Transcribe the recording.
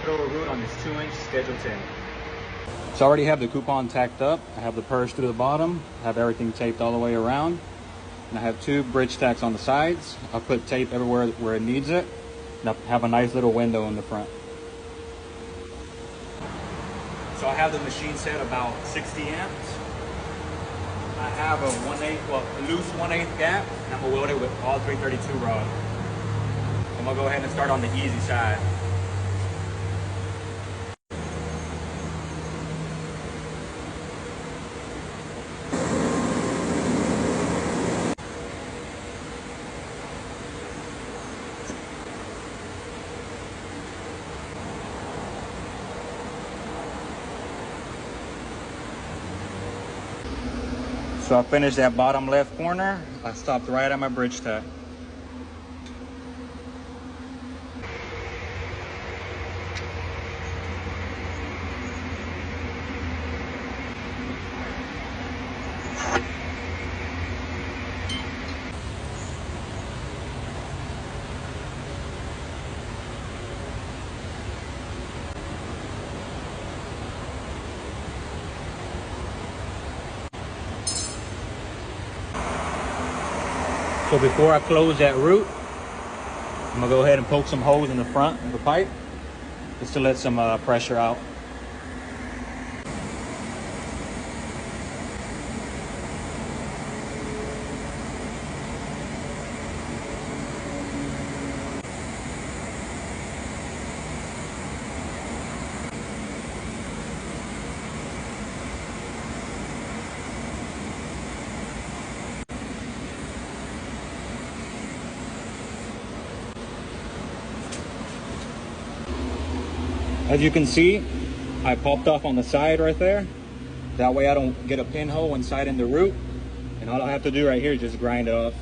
throw a root on this 2-inch Schedule 10. So I already have the coupon tacked up. I have the purse through the bottom. I have everything taped all the way around. And I have 2 bridge tacks on the sides. I'll put tape everywhere where it needs it. And I have a nice little window in the front. So I have the machine set about 60 amps. I have a 1/8, well, loose 1/8 gap, and I'm gonna weld it with all 332 rods. I'm gonna go ahead and start on the easy side. So I finished that bottom left corner. I stopped right at my bridge tack. So before I close that root, I'm gonna go ahead and poke some holes in the front of the pipe just to let some pressure out. As you can see, I popped off on the side right there. That way I don't get a pinhole inside in the root. And all I have to do right here is just grind it off.